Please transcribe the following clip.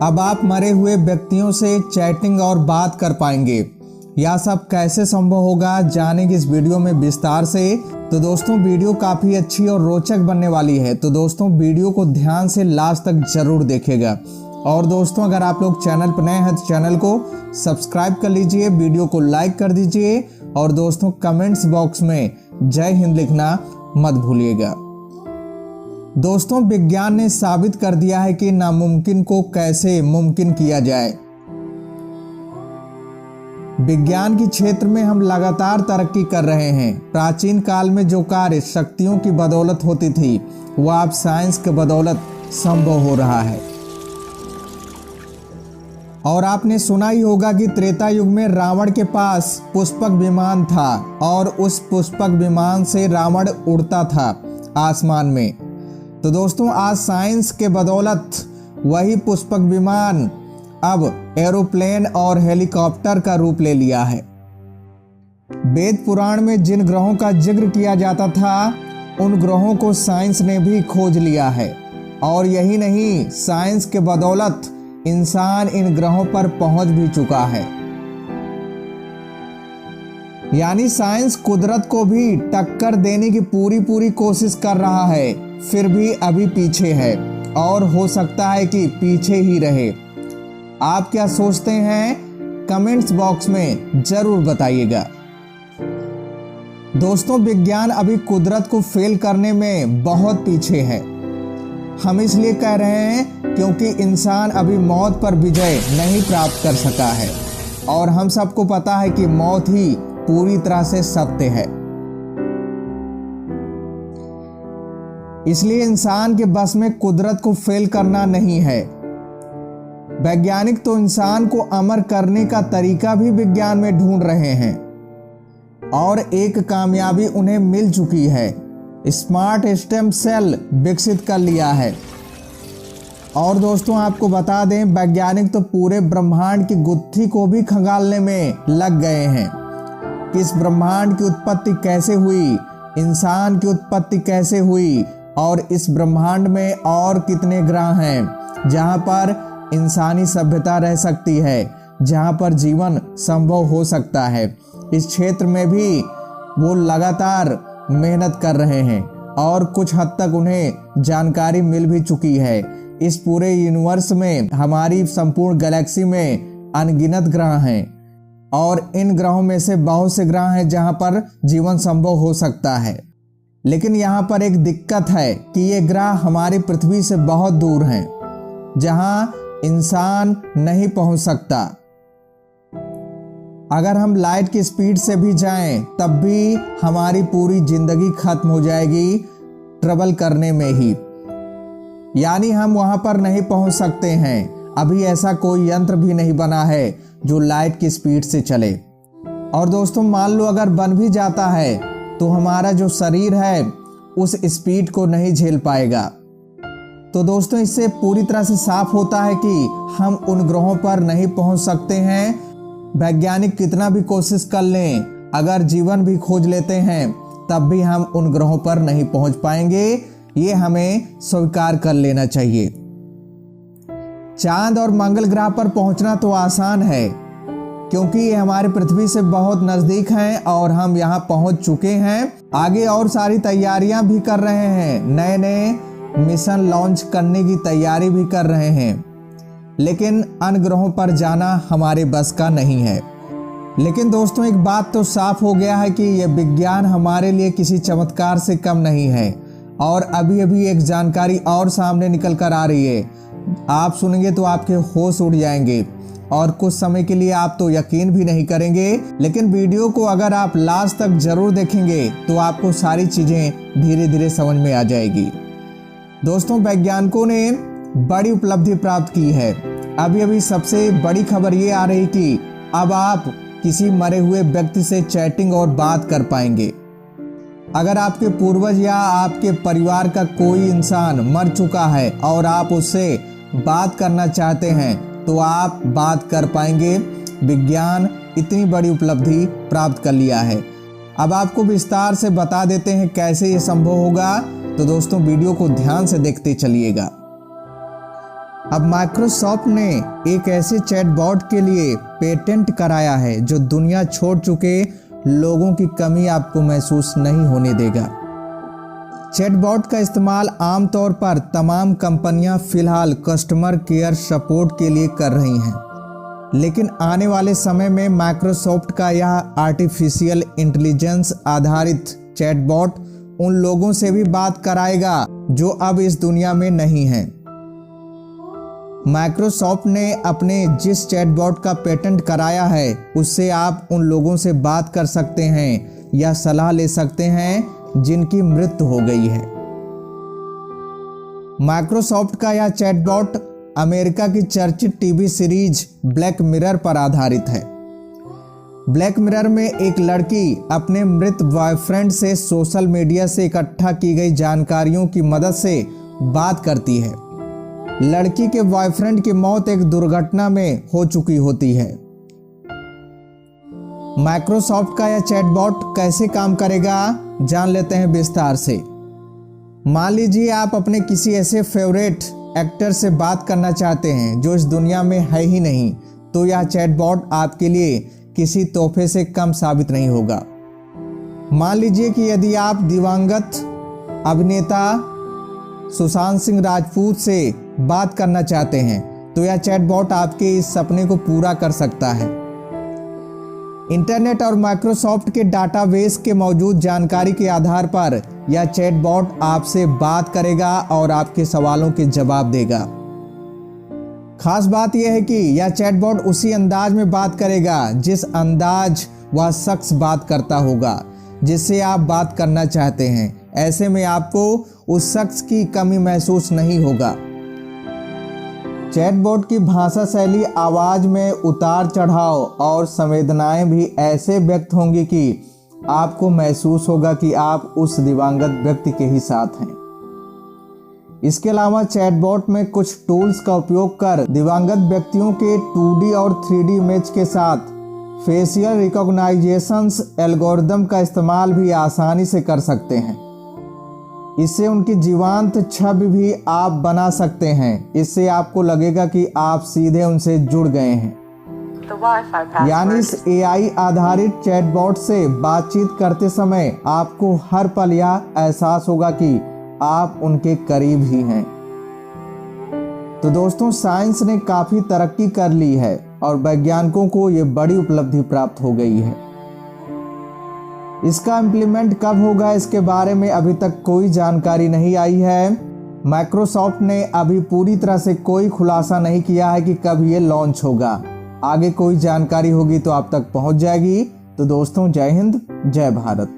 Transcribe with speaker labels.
Speaker 1: अब आप मरे हुए व्यक्तियों से चैटिंग और बात कर पाएंगे। यह सब कैसे संभव होगा जानेंगे इस वीडियो में विस्तार से। तो दोस्तों वीडियो काफ़ी अच्छी और रोचक बनने वाली है, तो दोस्तों वीडियो को ध्यान से लास्ट तक जरूर देखिएगा। और दोस्तों अगर आप लोग चैनल पर नए हैं तो चैनल को सब्सक्राइब कर लीजिए, वीडियो को लाइक कर दीजिए और दोस्तों कमेंट्स बॉक्स में जय हिंद लिखना मत भूलिएगा। दोस्तों विज्ञान ने साबित कर दिया है कि नामुमकिन को कैसे मुमकिन किया जाए। विज्ञान के क्षेत्र में हम लगातार तरक्की कर रहे हैं। प्राचीन काल में जो कार्य शक्तियों की बदौलत होती थी वह अब साइंस की बदौलत संभव हो रहा है। और आपने सुना ही होगा कि त्रेता युग में रावण के पास पुष्पक विमान था और उस पुष्पक विमान से रावण उड़ता था आसमान में। तो दोस्तों आज साइंस के बदौलत वही पुष्पक विमान अब एरोप्लेन और हेलीकॉप्टर का रूप ले लिया है। वेद पुराण में जिन ग्रहों का जिक्र किया जाता था उन ग्रहों को साइंस ने भी खोज लिया है। और यही नहीं, साइंस के बदौलत इंसान इन ग्रहों पर पहुंच भी चुका है। यानी साइंस कुदरत को भी टक्कर देने की पूरी कोशिश कर रहा है, फिर भी अभी पीछे है और हो सकता है कि पीछे ही रहे। आप क्या सोचते हैं कमेंट्स बॉक्स में जरूर बताइएगा। दोस्तों विज्ञान अभी कुदरत को फेल करने में बहुत पीछे है। हम इसलिए कह रहे हैं क्योंकि इंसान अभी मौत पर विजय नहीं प्राप्त कर सका है और हम सबको पता है कि मौत ही पूरी तरह से सत्य है। इसलिए इंसान के बस में कुदरत को फेल करना नहीं है। वैज्ञानिक तो इंसान को अमर करने का तरीका भी विज्ञान में ढूंढ रहे हैं और एक कामयाबी उन्हें मिल चुकी है। स्मार्ट स्टेम सेल विकसित कर लिया है। और दोस्तों आपको बता दें वैज्ञानिक तो पूरे ब्रह्मांड की गुत्थी को भी खंगालने में लग गए हैं कि इस ब्रह्मांड की उत्पत्ति कैसे हुई, इंसान की उत्पत्ति कैसे हुई और इस ब्रह्मांड में और कितने ग्रह हैं जहां पर इंसानी सभ्यता रह सकती है, जहां पर जीवन संभव हो सकता है। इस क्षेत्र में भी वो लगातार मेहनत कर रहे हैं और कुछ हद तक उन्हें जानकारी मिल भी चुकी है। इस पूरे यूनिवर्स में हमारी संपूर्ण गैलेक्सी में अनगिनत ग्रह हैं और इन ग्रहों में से बहुत से ग्रह हैं जहां पर जीवन संभव हो सकता है। लेकिन यहाँ पर एक दिक्कत है कि ये ग्रह हमारी पृथ्वी से बहुत दूर हैं, जहां इंसान नहीं पहुंच सकता। अगर हम लाइट की स्पीड से भी जाएं तब भी हमारी पूरी जिंदगी खत्म हो जाएगी ट्रैवल करने में ही। यानी हम वहां पर नहीं पहुंच सकते हैं। अभी ऐसा कोई यंत्र भी नहीं बना है जो लाइट की स्पीड से चले। और दोस्तों मान लो अगर बन भी जाता है तो हमारा जो शरीर है उस स्पीड को नहीं झेल पाएगा। तो दोस्तों इससे पूरी तरह से साफ होता है कि हम उन ग्रहों पर नहीं पहुंच सकते हैं। वैज्ञानिक कितना भी कोशिश कर लें, अगर जीवन भी खोज लेते हैं तब भी हम उन ग्रहों पर नहीं पहुंच पाएंगे। ये हमें स्वीकार कर लेना चाहिए। चांद और मंगल ग्रह पर पहुंचना तो आसान है क्योंकि ये हमारे पृथ्वी से बहुत नजदीक हैं और हम यहां पहुंच चुके हैं। आगे और सारी तैयारियां भी कर रहे हैं, नए नए मिशन लॉन्च करने की तैयारी भी कर रहे हैं। लेकिन अन्य ग्रहों पर जाना हमारे बस का नहीं है। लेकिन दोस्तों एक बात तो साफ हो गया है कि यह विज्ञान हमारे लिए किसी चमत्कार से कम नहीं है। और अभी अभी एक जानकारी और सामने निकल कर आ रही है, आप सुनेंगे तो आपके होश उड़ जाएंगे और कुछ समय के लिए आप तो यकीन भी नहीं करेंगे। लेकिन वीडियो को अगर आप लास्ट तक जरूर देखेंगे तो आपको सारी चीजें धीरे धीरे समझ में आ जाएगी। दोस्तों वैज्ञानिकों ने बड़ी उपलब्धि प्राप्त की है। अभी अभी सबसे बड़ी खबर ये आ रही कि अब आप किसी मरे हुए व्यक्ति से चैटिंग और बात कर पाएंगे। अगर आपके पूर्वज या आपके परिवार का कोई इंसान मर चुका है और आप उससे बात करना चाहते हैं तो आप बात कर पाएंगे। विज्ञान इतनी बड़ी उपलब्धि प्राप्त कर लिया है। अब आपको विस्तार से बता देते हैं कैसे ये संभव होगा। तो दोस्तों वीडियो को ध्यान से देखते चलिएगा। अब माइक्रोसॉफ्ट ने एक ऐसे चैटबॉट के लिए पेटेंट कराया है जो दुनिया छोड़ चुके लोगों की कमी आपको महसूस नहीं होने देगा। चैटबॉट का इस्तेमाल आमतौर पर तमाम कंपनियां फिलहाल कस्टमर केयर सपोर्ट के लिए कर रही हैं, लेकिन आने वाले समय में माइक्रोसॉफ्ट का यह आर्टिफिशियल इंटेलिजेंस आधारित चैटबॉट उन लोगों से भी बात कराएगा जो अब इस दुनिया में नहीं हैं। माइक्रोसॉफ्ट ने अपने जिस चैटबॉट का पेटेंट कराया है उससे आप उन लोगों से बात कर सकते हैं या सलाह ले सकते हैं जिनकी मृत्यु हो गई है। माइक्रोसॉफ्ट का यह चैटबॉट अमेरिका की चर्चित टीवी सीरीज ब्लैक मिरर पर आधारित है। ब्लैक मिरर में एक लड़की अपने मृत बॉयफ्रेंड से सोशल मीडिया से इकट्ठा की गई जानकारियों की मदद से बात करती है। लड़की के बॉयफ्रेंड की मौत एक दुर्घटना में हो चुकी होती है। माइक्रोसॉफ्ट का यह चैटबॉट कैसे काम करेगा जान लेते हैं विस्तार से। मान लीजिए आप अपने किसी ऐसे फेवरेट एक्टर से बात करना चाहते हैं जो इस दुनिया में है ही नहीं, तो यह चैटबॉट आपके लिए किसी तोहफे से कम साबित नहीं होगा। मान लीजिए कि यदि आप दिवंगत अभिनेता सुशांत सिंह राजपूत से बात करना चाहते हैं तो यह चैटबॉट आपके इस सपने को पूरा कर सकता है। इंटरनेट और माइक्रोसॉफ्ट के डाटाबेस के मौजूद जानकारी के आधार पर यह चैटबॉट आपसे बात करेगा और आपके सवालों के जवाब देगा। खास बात यह है कि यह चैटबॉट उसी अंदाज में बात करेगा जिस अंदाज वह शख्स बात करता होगा जिससे आप बात करना चाहते हैं। ऐसे में आपको उस शख्स की कमी महसूस नहीं होगा। चैटबॉट की भाषा शैली, आवाज में उतार चढ़ाव और संवेदनाएं भी ऐसे व्यक्त होंगी कि आपको महसूस होगा कि आप उस दिवंगत व्यक्ति के ही साथ हैं। इसके अलावा चैटबॉट में कुछ टूल्स का उपयोग कर दिवंगत व्यक्तियों के 2D और 3D इमेज के साथ फेशियल रिकॉग्नाइजेशंस एल्गोरिदम का इस्तेमाल भी आसानी से कर सकते हैं। इससे उनकी जीवंत छवि भी आप बना सकते हैं। इससे आपको लगेगा कि आप सीधे उनसे जुड़ गए हैं। यानी इस AI आधारित चैटबॉट से बातचीत करते समय आपको हर पल यह एहसास होगा कि आप उनके करीब ही हैं। तो दोस्तों, साइंस ने काफी तरक्की कर ली है और वैज्ञानिकों को ये बड़ी उपलब्धि प्राप्त हो गई है। इसका इम्प्लीमेंट कब होगा इसके बारे में अभी तक कोई जानकारी नहीं आई है। माइक्रोसॉफ्ट ने अभी पूरी तरह से कोई खुलासा नहीं किया है कि कब ये लॉन्च होगा। आगे कोई जानकारी होगी तो आप तक पहुंच जाएगी। तो दोस्तों, जय हिंद, जय भारत।